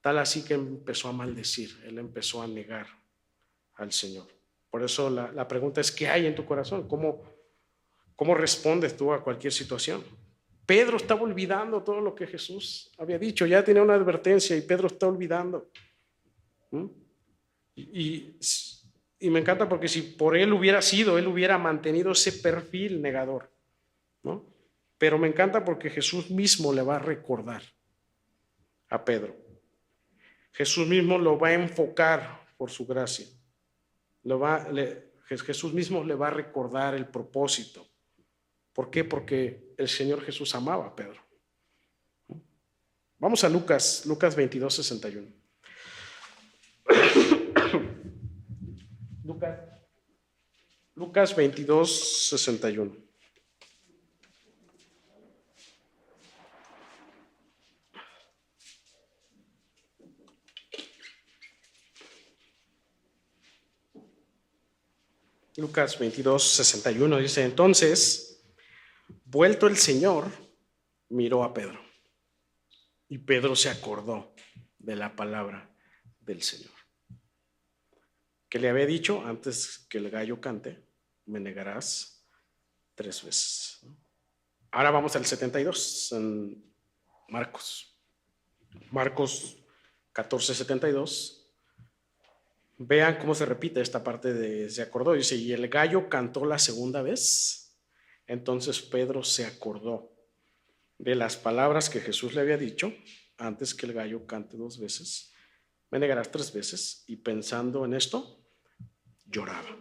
tal así que empezó a maldecir, él empezó a negar al Señor. Por eso la pregunta es, ¿qué hay en tu corazón? ¿Cómo respondes tú a cualquier situación? Pedro estaba olvidando todo lo que Jesús había dicho, ya tenía una advertencia y Pedro está olvidando. Y me encanta porque si por él hubiera sido, él hubiera mantenido ese perfil negador, ¿no? Pero me encanta porque Jesús mismo le va a recordar a Pedro. Jesús mismo lo va a enfocar por su gracia. Jesús mismo le va a recordar el propósito. ¿Por qué? Porque el Señor Jesús amaba a Pedro. Vamos a Lucas 22, 61. Lucas 22, 61. Lucas 22, 61 dice, entonces, vuelto el Señor, miró a Pedro. Y Pedro se acordó de la palabra del Señor, que le había dicho antes que el gallo cante, me negarás 3 veces. Ahora vamos al 72, en Marcos 14, 72. Vean cómo se repite esta parte de se acordó. Dice, y el gallo cantó la segunda vez. Entonces Pedro se acordó de las palabras que Jesús le había dicho antes que el gallo cante 2 veces. Me negarás 3 veces. Y pensando en esto, lloraba.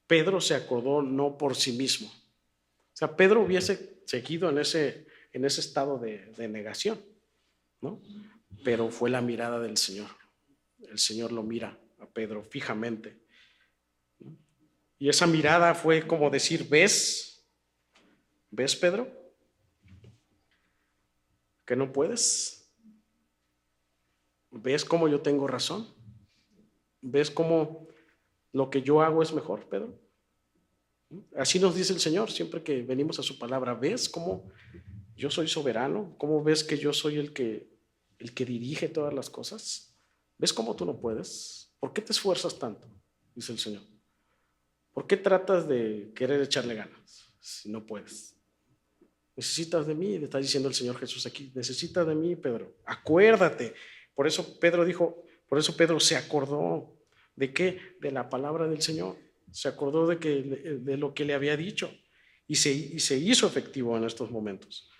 Pedro se acordó no por sí mismo. O sea, Pedro hubiese seguido en ese estado de negación, ¿no? Pero fue la mirada del Señor. El Señor lo mira a Pedro fijamente. Y esa mirada fue como decir, ¿ves? ¿Ves, Pedro? ¿Que no puedes? ¿Ves cómo yo tengo razón? ¿Ves cómo lo que yo hago es mejor, Pedro? Así nos dice el Señor siempre que venimos a su palabra. ¿Ves cómo yo soy soberano? ¿Cómo ves que yo soy el que dirige todas las cosas? ¿Ves cómo tú no puedes? ¿Por qué te esfuerzas tanto? Dice el Señor. ¿Por qué tratas de querer echarle ganas si no puedes? Necesitas de mí, le está diciendo el Señor Jesús aquí. Necesitas de mí, Pedro. Acuérdate. Por eso Pedro se acordó. ¿De qué? De la palabra del Señor. Se acordó de lo que le había dicho. Y se hizo efectivo en estos momentos.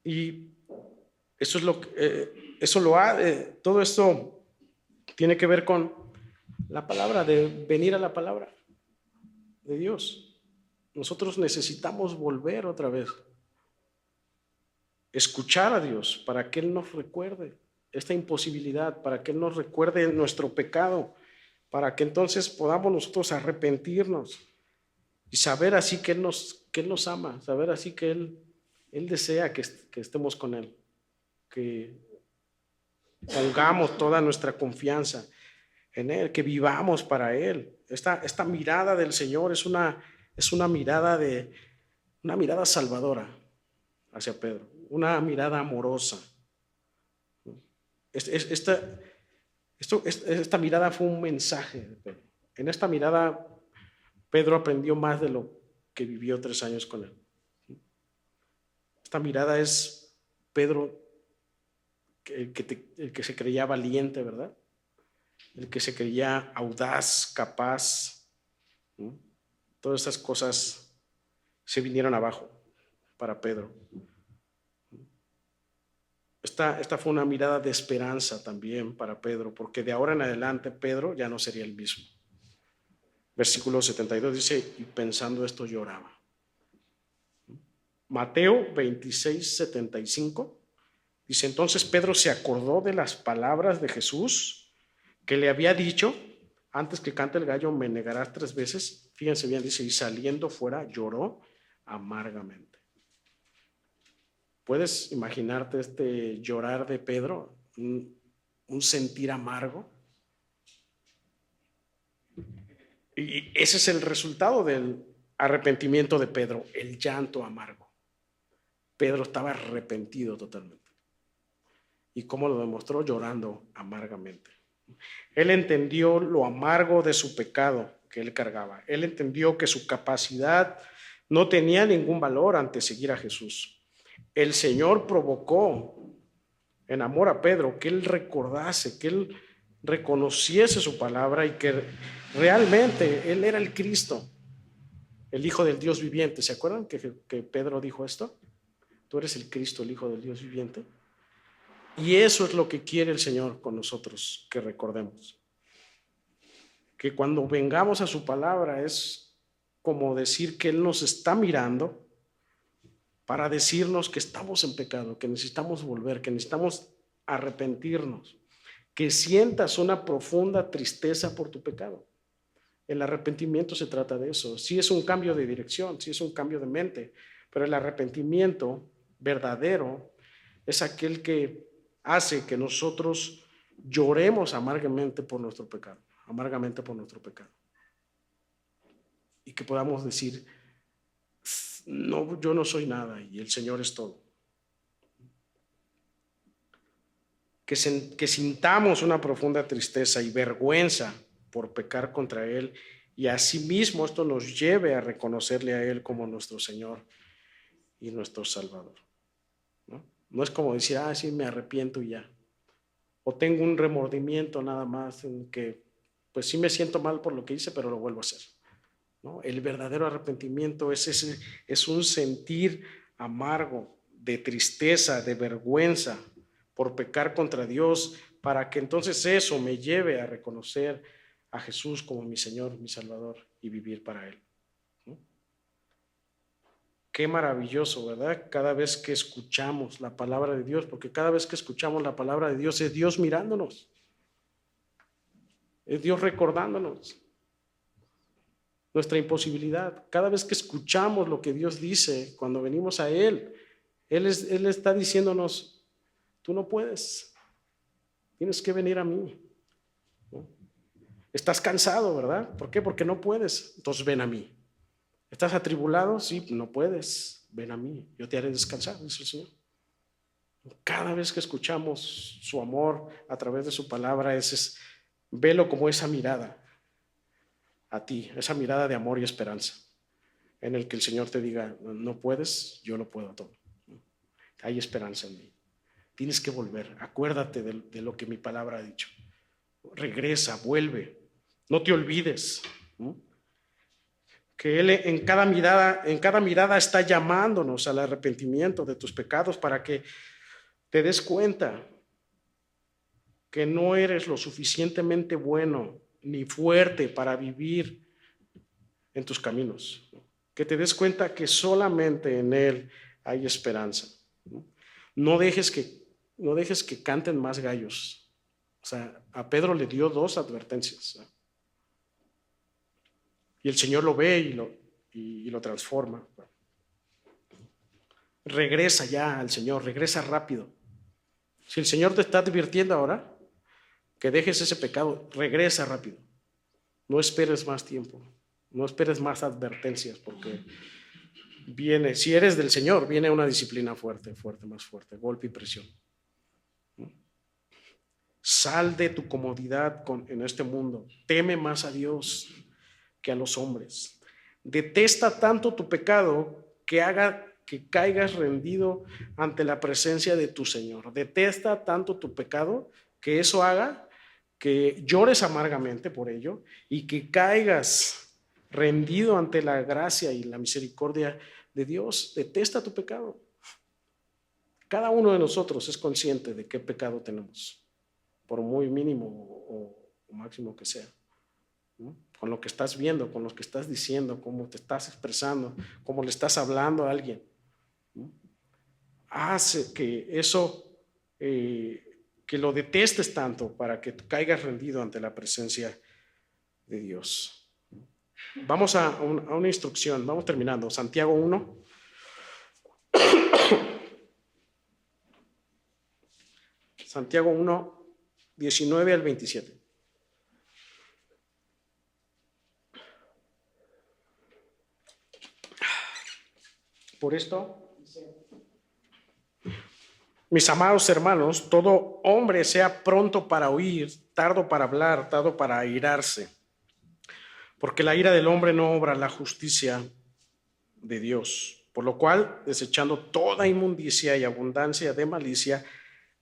Y eso es todo esto tiene que ver con la palabra, de venir a la palabra de Dios. Nosotros necesitamos volver otra vez, escuchar a Dios para que Él nos recuerde esta imposibilidad, para que Él nos recuerde nuestro pecado, para que entonces podamos nosotros arrepentirnos y saber así que Él nos ama, saber así que Él desea que estemos con Él, que pongamos toda nuestra confianza en Él, que vivamos para Él. Esta mirada del Señor es una mirada salvadora hacia Pedro, una mirada amorosa. Esta mirada fue un mensaje de Pedro. En esta mirada Pedro aprendió más de lo que vivió 3 años con Él. Esta mirada es Pedro, el que se creía valiente, ¿verdad? El que se creía audaz, capaz, ¿no? Todas estas cosas se vinieron abajo para Pedro. Esta fue una mirada de esperanza también para Pedro, porque de ahora en adelante Pedro ya no sería el mismo. Versículo 72 dice, y pensando esto lloraba. Mateo 26:75 dice, entonces Pedro se acordó de las palabras de Jesús que le había dicho, antes que cante el gallo me negarás 3 veces. Fíjense bien, dice, y saliendo fuera lloró amargamente. ¿Puedes imaginarte este llorar de Pedro? Un sentir amargo. Y ese es el resultado del arrepentimiento de Pedro, el llanto amargo. Pedro estaba arrepentido totalmente. ¿Y cómo lo demostró? Llorando amargamente. Él entendió lo amargo de su pecado que él cargaba. Él entendió que su capacidad no tenía ningún valor ante seguir a Jesús. El Señor provocó en amor a Pedro que él recordase, que él reconociese su palabra y que realmente él era el Cristo, el Hijo del Dios viviente. ¿Se acuerdan que Pedro dijo esto? Tú eres el Cristo, el Hijo del Dios viviente. Y eso es lo que quiere el Señor con nosotros, que recordemos. Que cuando vengamos a su palabra es como decir que Él nos está mirando para decirnos que estamos en pecado, que necesitamos volver, que necesitamos arrepentirnos, que sientas una profunda tristeza por tu pecado. El arrepentimiento se trata de eso. Sí es un cambio de dirección, sí es un cambio de mente, pero el arrepentimiento verdadero es aquel que hace que nosotros lloremos amargamente por nuestro pecado, y que podamos decir, no, yo no soy nada y el Señor es todo. Que sintamos una profunda tristeza y vergüenza por pecar contra Él, y asimismo esto nos lleve a reconocerle a Él como nuestro Señor y nuestro Salvador. No es como decir, sí, me arrepiento y ya. o tengo un remordimiento nada más en que pues sí me siento mal por lo que hice, pero lo vuelvo a hacer, ¿no? El verdadero arrepentimiento es un sentir amargo, de tristeza, de vergüenza por pecar contra Dios, para que entonces eso me lleve a reconocer a Jesús como mi Señor, mi Salvador, y vivir para Él, ¿no? Qué maravilloso, ¿verdad? Cada vez que escuchamos la palabra de Dios, porque cada vez que escuchamos la palabra de Dios es Dios mirándonos, es Dios recordándonos nuestra imposibilidad. Cada vez que escuchamos lo que Dios dice, cuando venimos a Él está diciéndonos, tú no puedes, tienes que venir a mí, ¿no? Estás cansado, ¿verdad? ¿Por qué? Porque no puedes, entonces ven a mí. ¿Estás atribulado? Sí, no puedes, ven a mí, yo te haré descansar, dice el Señor. Cada vez que escuchamos su amor a través de su palabra, velo como esa mirada a ti, esa mirada de amor y esperanza, en el que el Señor te diga, no puedes, yo lo puedo todo. Hay esperanza en mí. Tienes que volver, acuérdate de lo que mi palabra ha dicho. Regresa, vuelve, no te olvides, ¿no? Que Él en cada mirada está llamándonos al arrepentimiento de tus pecados para que te des cuenta que no eres lo suficientemente bueno ni fuerte para vivir en tus caminos. Que te des cuenta que solamente en Él hay esperanza. No dejes que canten más gallos. O sea, a Pedro le dio 2 advertencias. Y el Señor lo ve y lo transforma. Regresa ya al Señor, regresa rápido. Si el Señor te está advirtiendo ahora que dejes ese pecado, regresa rápido. No esperes más tiempo, no esperes más advertencias, porque viene, si eres del Señor, viene una disciplina fuerte, más fuerte, golpe y presión. Sal de tu comodidad en este mundo, teme más a Dios que a los hombres. Detesta tanto tu pecado que haga que caigas rendido ante la presencia de tu Señor. Detesta tanto tu pecado que eso haga que llores amargamente por ello y que caigas rendido ante la gracia y la misericordia de Dios. Detesta tu pecado. Cada uno de nosotros es consciente de qué pecado tenemos, por muy mínimo o máximo que sea, ¿no? Con lo que estás viendo, con lo que estás diciendo, cómo te estás expresando, cómo le estás hablando a alguien, ¿no? Hace que eso, que lo detestes tanto para que caigas rendido ante la presencia de Dios. Vamos a una instrucción, vamos terminando. Santiago 1. Santiago 1, 19 al 27. Por esto, mis amados hermanos, todo hombre sea pronto para oír, tardo para hablar, tardo para airarse, porque la ira del hombre no obra la justicia de Dios. Por lo cual, desechando toda inmundicia y abundancia de malicia,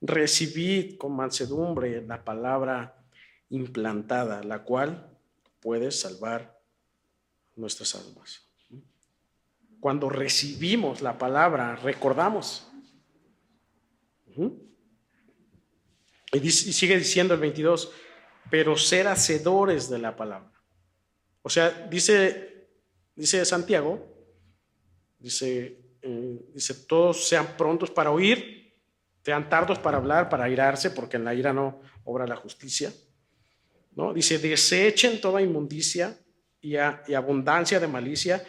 recibid con mansedumbre la palabra implantada, la cual puede salvar nuestras almas. Cuando recibimos la palabra, recordamos. Y sigue diciendo el 22, pero ser hacedores de la palabra. O sea, dice Santiago, dice, todos sean prontos para oír, sean tardos para hablar, para airarse, porque en la ira no obra la justicia, ¿no? Dice, desechen toda inmundicia y abundancia de malicia.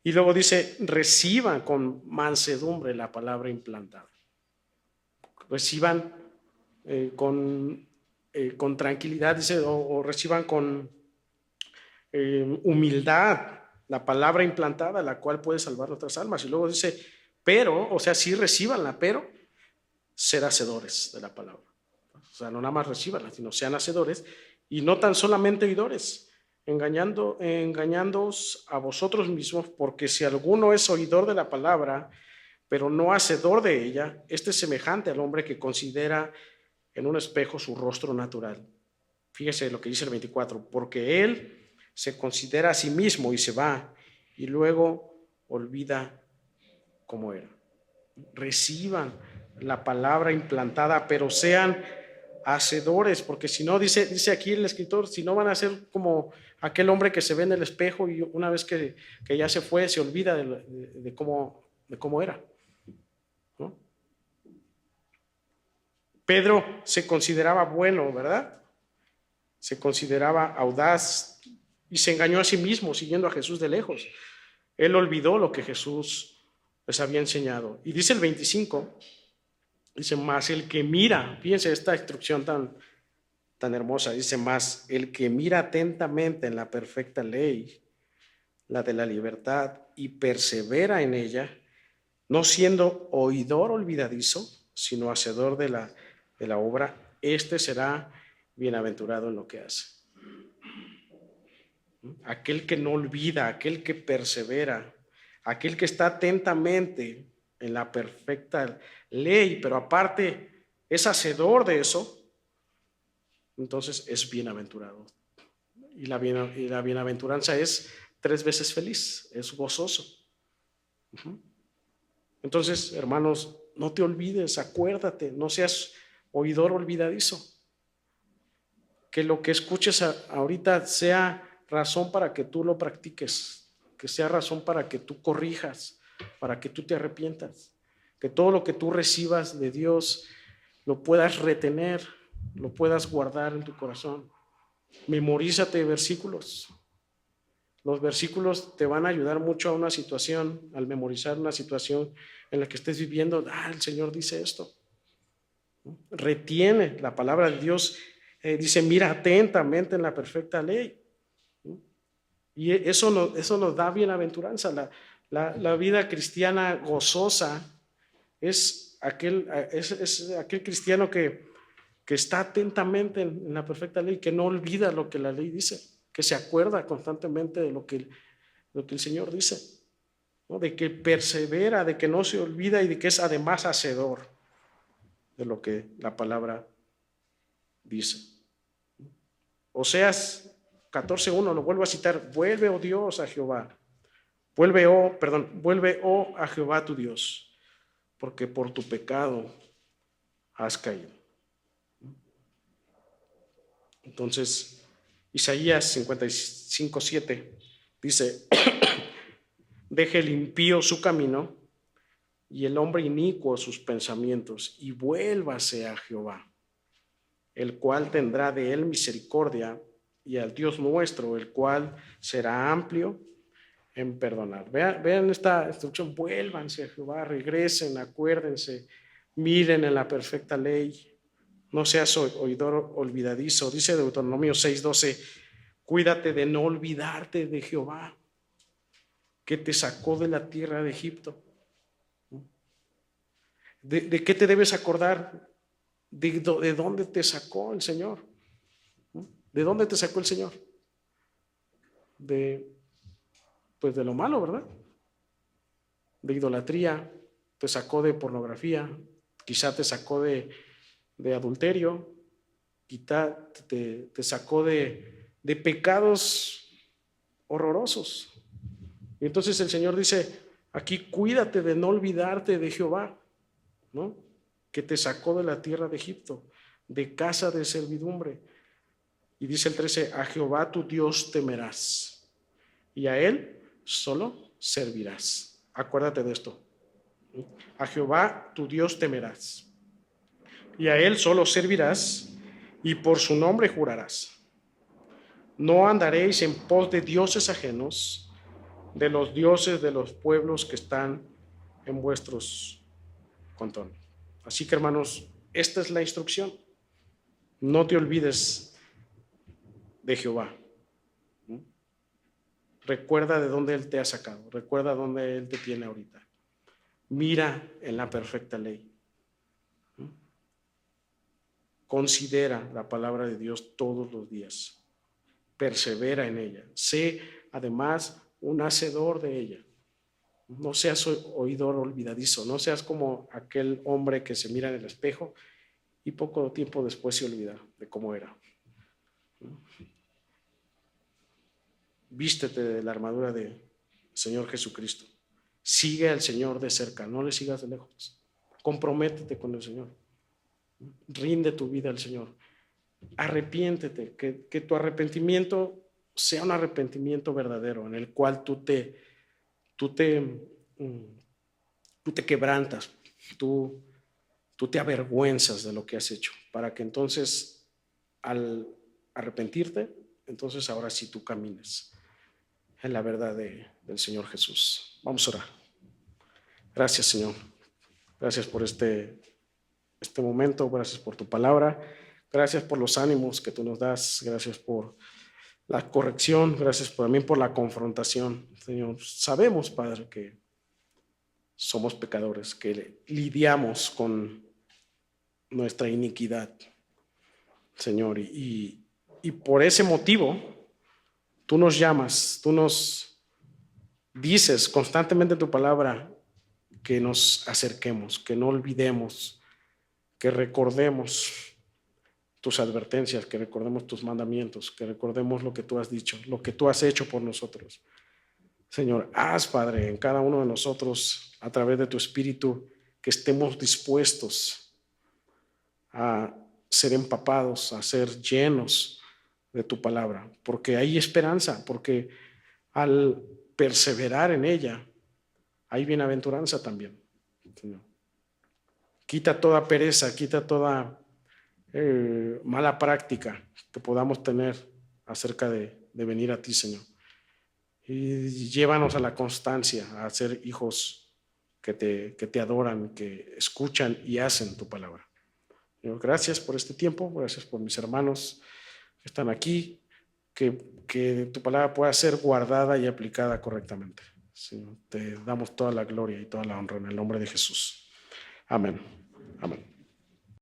Y luego dice, reciban con mansedumbre la palabra implantada. Reciban con tranquilidad, dice, o reciban con humildad la palabra implantada, la cual puede salvar nuestras almas. Y luego dice, pero, o sea, sí recíbanla, pero ser hacedores de la palabra. O sea, no nada más recíbanla, sino sean hacedores y no tan solamente oidores, engañándoos a vosotros mismos, porque si alguno es oidor de la palabra, pero no hacedor de ella, este es semejante al hombre que considera en un espejo su rostro natural. Fíjese lo que dice el 24, porque él se considera a sí mismo y se va, y luego olvida cómo era. Reciban la palabra implantada, pero sean hacedores, porque si no, dice aquí el escritor, si no van a ser como aquel hombre que se ve en el espejo y una vez que ya se fue, se olvida de cómo era, ¿no? Pedro se consideraba bueno, ¿verdad? Se consideraba audaz y se engañó a sí mismo siguiendo a Jesús de lejos. Él olvidó lo que Jesús les había enseñado. Y dice el 25, dice, más el que mira, fíjense esta instrucción tan hermosa, dice, más el que mira atentamente en la perfecta ley, la de la libertad, y persevera en ella, no siendo oidor olvidadizo, sino hacedor de la obra, este será bienaventurado en lo que hace. Aquel que no olvida, aquel que persevera, aquel que está atentamente en la perfecta ley, pero aparte es hacedor de eso, entonces es bienaventurado. Y la bienaventuranza es 3 veces feliz, es gozoso. Entonces, hermanos, no te olvides, acuérdate, no seas oidor olvidadizo. Que lo que escuches ahorita sea razón para que tú lo practiques, que sea razón para que tú corrijas, para que tú te arrepientas, que todo lo que tú recibas de Dios lo puedas retener, lo puedas guardar en tu corazón. Memorízate versículos. Los versículos te van a ayudar mucho a una situación, al memorizar una situación en la que estés viviendo. El Señor dice esto. Retiene la palabra de Dios. Dice, mira atentamente en la perfecta ley. Y eso nos da bienaventuranza. La vida cristiana gozosa es aquel cristiano que está atentamente en la perfecta ley, que no olvida lo que la ley dice, que se acuerda constantemente de lo que el Señor dice, ¿no? De que persevera, de que no se olvida y de que es además hacedor de lo que la palabra dice. Oseas 14:1, lo vuelvo a citar, vuelve, oh Dios, a Jehová. Vuelve, oh a Jehová tu Dios, porque por tu pecado has caído. Entonces, Isaías 55:7 dice, deje el impío su camino y el hombre inicuo sus pensamientos, y vuélvase a Jehová, el cual tendrá de él misericordia, y al Dios nuestro, el cual será amplio en perdonar. Vean esta instrucción, vuélvanse a Jehová, regresen, acuérdense, miren en la perfecta ley, no seas oidor olvidadizo. Dice Deuteronomio 6:12, cuídate de no olvidarte de Jehová, que te sacó de la tierra de Egipto. ¿De qué te debes acordar? ¿De dónde te sacó el Señor? ¿De dónde te sacó el Señor? Pues de lo malo, ¿verdad? De idolatría, te sacó de pornografía, quizá te sacó de adulterio, quizá te sacó de pecados horrorosos. Y entonces el Señor dice, aquí cuídate de no olvidarte de Jehová, ¿no? Que te sacó de la tierra de Egipto, de casa de servidumbre. Y dice el 13, a Jehová tu Dios temerás, y a él solo servirás. Acuérdate de esto. A Jehová tu Dios temerás, y a él solo servirás, y por su nombre jurarás. No andaréis en pos de dioses ajenos, de los dioses de los pueblos que están en vuestros contornos. Así que, hermanos, esta es la instrucción. No te olvides de Jehová. Recuerda de dónde Él te ha sacado. Recuerda dónde Él te tiene ahorita. Mira en la perfecta ley. Considera la palabra de Dios todos los días. Persevera en ella. Sé, además, un hacedor de ella. No seas oidor olvidadizo. No seas como aquel hombre que se mira en el espejo y poco tiempo después se olvida de cómo era. Vístete de la armadura del Señor Jesucristo. Sigue al Señor de cerca, no le sigas de lejos. Comprométete con el Señor. Rinde tu vida al Señor. Arrepiéntete, que tu arrepentimiento sea un arrepentimiento verdadero, en el cual tú te quebrantas, tú te avergüenzas de lo que has hecho, para que entonces al arrepentirte, entonces ahora sí tú camines en la verdad del Señor Jesús. Vamos a orar. Gracias, Señor. Gracias por este momento, gracias por tu palabra, gracias por los ánimos que tú nos das, gracias por la corrección, gracias también por la confrontación, Señor. Sabemos, Padre, que somos pecadores, que lidiamos con nuestra iniquidad, Señor, y por ese motivo tú nos llamas, tú nos dices constantemente en tu palabra que nos acerquemos, que no olvidemos, que recordemos tus advertencias, que recordemos tus mandamientos, que recordemos lo que tú has dicho, lo que tú has hecho por nosotros. Señor, haz, Padre, en cada uno de nosotros, a través de tu Espíritu, que estemos dispuestos a ser empapados, a ser llenos de tu palabra, porque hay esperanza, porque al perseverar en ella, hay bienaventuranza también, Señor. Quita toda pereza, quita toda mala práctica que podamos tener acerca de venir a ti, Señor. Y llévanos a la constancia, a ser hijos que te adoran, que escuchan y hacen tu palabra. Señor, gracias por este tiempo, gracias por mis hermanos que están aquí, que tu palabra pueda ser guardada y aplicada correctamente. Señor, te damos toda la gloria y toda la honra en el nombre de Jesús. Amén. Amén.